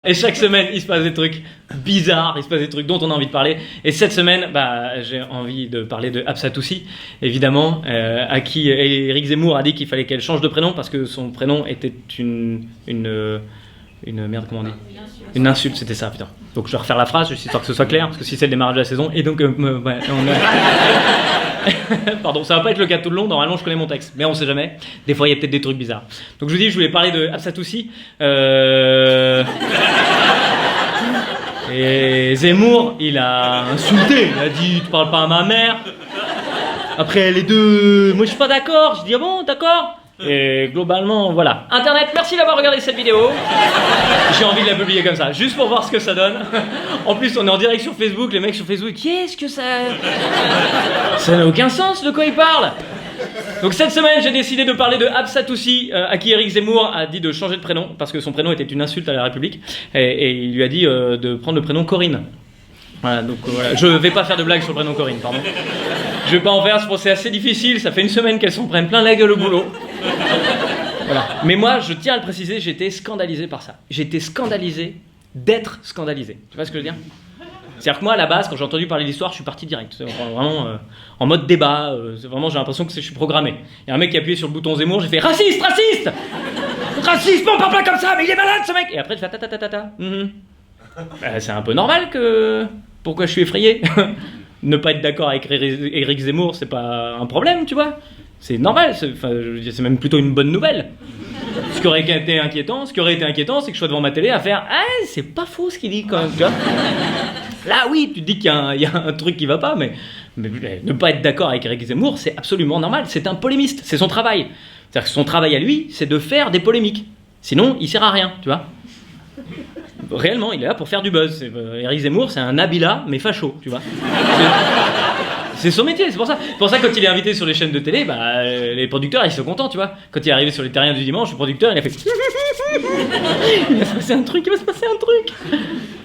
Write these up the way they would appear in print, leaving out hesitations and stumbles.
Et chaque semaine, il se passe des trucs bizarres, il se passe des trucs dont on a envie de parler. Et cette semaine, j'ai envie de parler de Hapsatoussi, évidemment, à qui Éric Zemmour a dit qu'il fallait qu'elle change de prénom parce que son prénom était une merde, comment on dit ? Une insulte, c'était ça, putain. Donc je vais refaire la phrase, juste histoire que ce soit clair, parce que si c'est le démarrage de la saison, et donc pardon, ça va pas être le cas tout le long, normalement je connais mon texte, mais on sait jamais, des fois il y a peut-être des trucs bizarres. Donc je vous dis, je voulais parler de Hapsatoussi, et Zemmour, il a insulté, il a dit, tu parles pas à ma mère. Après les deux, moi je suis pas d'accord, je dis, ah bon, d'accord. Et globalement, voilà. Internet, merci d'avoir regardé cette vidéo. J'ai envie de la publier comme ça, juste pour voir ce que ça donne. En plus, on est en direct sur Facebook, les mecs sur Facebook, qu'est-ce que ça... Ça n'a aucun sens de quoi ils parlent. Donc cette semaine, j'ai décidé de parler de Hapsatoussi, à qui Éric Zemmour a dit de changer de prénom, parce que son prénom était une insulte à la République, et il lui a dit de prendre le prénom Corinne. Voilà, donc voilà. Je vais pas faire de blagues sur le prénom Corinne, pardon. Je vais pas en faire, je pense que c'est assez difficile, ça fait une semaine qu'elles s'en prennent plein la gueule au boulot. Voilà. Mais moi, je tiens à le préciser, j'ai été scandalisé par ça. J'ai été scandalisé d'être scandalisé. Tu vois ce que je veux dire ? C'est-à-dire que moi, à la base, quand j'ai entendu parler de l'histoire, je suis parti direct. C'est vraiment en mode débat. Vraiment, j'ai l'impression que je suis programmé. Il y a un mec qui a appuyé sur le bouton Zemmour, j'ai fait « Raciste, raciste ! Raciste, on parle pas comme ça, mais il est malade, ce mec !» Et après, je fais « ta-ta-ta-ta-ta. C'est un peu normal que... Pourquoi je suis effrayé ? Ne pas être d'accord avec Éric Zemmour, c'est pas un problème, tu vois ? C'est normal, c'est même plutôt une bonne nouvelle. Ce qui aurait été inquiétant, c'est que je sois devant ma télé à faire « Ah, c'est pas faux ce qu'il dit quand même, tu vois ?» Là, oui, tu te dis qu'il y a un truc qui va pas, mais ne pas être d'accord avec Éric Zemmour, c'est absolument normal. C'est un polémiste, c'est son travail. C'est-à-dire que son travail à lui, c'est de faire des polémiques. Sinon, il sert à rien, tu vois. Réellement, il est là pour faire du buzz. Éric Zemmour, c'est un Nabila, mais facho, tu vois. C'est son métier, c'est pour ça. Quand il est invité sur les chaînes de télé, les producteurs, ils sont contents, tu vois. Quand il est arrivé sur les terriens du dimanche, le producteur, il a fait... Il va se passer un truc.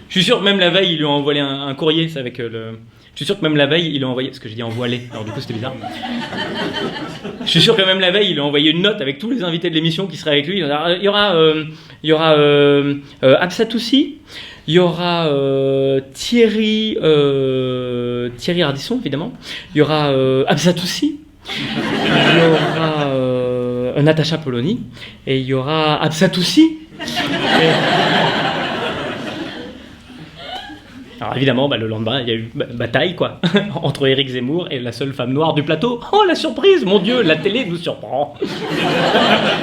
Je suis sûr que même la veille, ils lui ont envoyé un courrier, c'est avec le... Je suis sûr que même la veille, il lui a envoyé... Parce que j'ai dit envoyé, alors du coup, c'était bizarre. Je suis sûr que même la veille, il lui a envoyé une note avec tous les invités de l'émission qui seraient avec lui. Il y aura Hapsatoussi, il y aura Thierry Ardisson, évidemment. Il y aura Hapsatoussi, il y aura Natacha Polony, et il y aura Hapsatoussi. Alors évidemment, le lendemain, il y a eu bataille, quoi, entre Éric Zemmour et la seule femme noire du plateau. Oh, la surprise, mon Dieu, la télé nous surprend.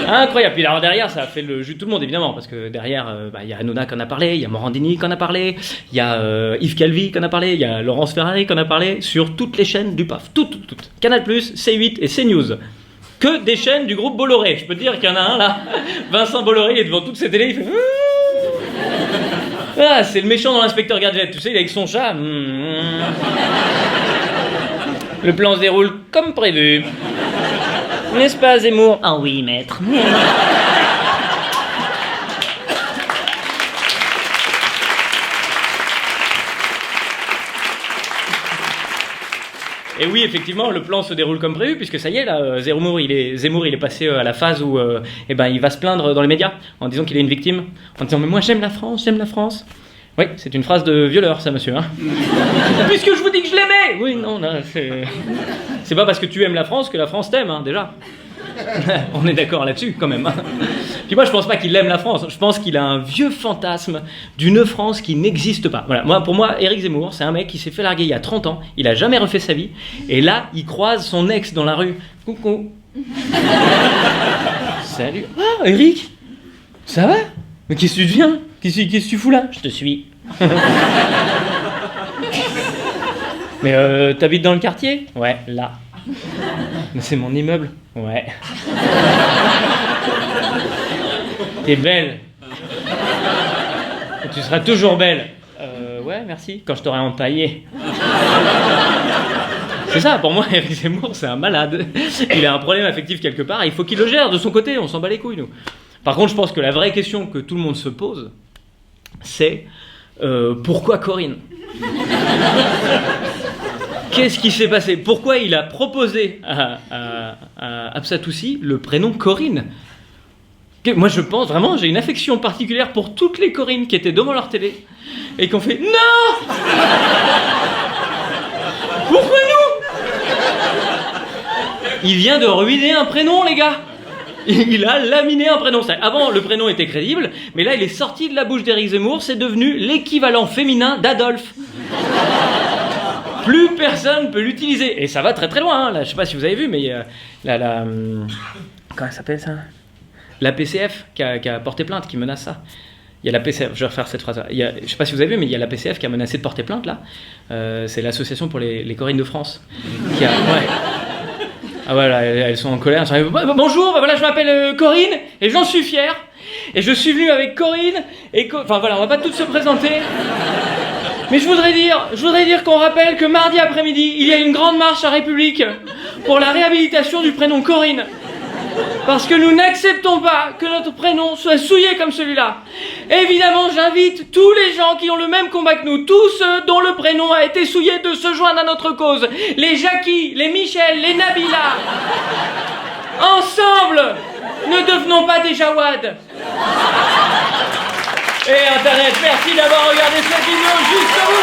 Incroyable. Puis alors derrière, ça a fait le jus de tout le monde, évidemment, parce que derrière, il y a Hanouna qui en a parlé, il y a Morandini qui en a parlé, il y a Yves Calvi qui en a parlé, il y a Laurence Ferrari qui en a parlé, sur toutes les chaînes du PAF, toutes. Canal+, C8 et CNews. Que des chaînes du groupe Bolloré. Je peux te dire qu'il y en a un, là, Vincent Bolloré, il est devant toutes ces télés, il fait... Ah, c'est le méchant dans l'inspecteur Gadget, tu sais, il est avec son chat. Le plan se déroule comme prévu. N'est-ce pas, Zemmour ? Ah oui, maître. Et oui, effectivement, le plan se déroule comme prévu, puisque ça y est, là, Zemmour, il est passé à la phase où il va se plaindre dans les médias, en disant qu'il est une victime, en disant « Mais moi, j'aime la France. » Oui, c'est une phrase de violeur, ça, monsieur. Hein. Puisque je vous dis que je l'aimais. Oui, non, là, c'est pas parce que tu aimes la France que la France t'aime, hein, déjà. On est d'accord là-dessus, quand même. Puis moi, je pense pas qu'il aime la France. Je pense qu'il a un vieux fantasme d'une France qui n'existe pas. Voilà. Pour moi, Éric Zemmour, c'est un mec qui s'est fait larguer il y a 30 ans. Il a jamais refait sa vie. Et là, il croise son ex dans la rue. Coucou. Salut. Ah, Éric. Ça va ? Mais qu'est-ce que tu deviens ? Qu'est-ce que tu fous là ? Je te suis. Mais t'habites dans le quartier ? Ouais, là. Mais c'est mon immeuble. Ouais. T'es belle. Et tu seras toujours belle. Ouais, merci. Quand je t'aurai empaillé. C'est ça, pour moi, Éric Zemmour, c'est un malade. Il a un problème affectif quelque part, il faut qu'il le gère de son côté, on s'en bat les couilles, nous. Par contre, je pense que la vraie question que tout le monde se pose, c'est pourquoi Corinne ? Qu'est-ce qui s'est passé ? Pourquoi il a proposé à Hapsatoussi le prénom Corinne ? Moi, je pense vraiment, j'ai une affection particulière pour toutes les Corinne qui étaient devant leur télé et qui ont fait non. Pourquoi nous? Il vient de ruiner un prénom, les gars. Il a laminé un prénom. Avant, le prénom était crédible, mais là, il est sorti de la bouche d'Éric Zemmour. C'est devenu l'équivalent féminin d'Adolphe. Plus personne peut l'utiliser. Et ça va très très loin. Hein. Là, je sais pas si vous avez vu, mais comment ça s'appelle ça? La PCF qui a porté plainte, qui menace ça. Il y a la PCF, je vais refaire cette phrase. Je ne sais pas si vous avez vu, mais il y a la PCF qui a menacé de porter plainte là. C'est l'association pour les Corinne de France. Ouais. Ah voilà, elles sont en colère. Bonjour, voilà, je m'appelle Corinne et j'en suis fier. Et je suis venu avec Corinne enfin voilà, on va pas toutes se présenter. Mais je voudrais dire qu'on rappelle que mardi après-midi, il y a une grande marche à République pour la réhabilitation du prénom Corinne. Parce que nous n'acceptons pas que notre prénom soit souillé comme celui-là. Évidemment, j'invite tous les gens qui ont le même combat que nous, tous ceux dont le prénom a été souillé, de se joindre à notre cause. Les Jackie, les Michel, les Nabila. Ensemble, ne devenons pas des Jawad. Et Internet, merci d'avoir regardé cette vidéo jusqu'au bout.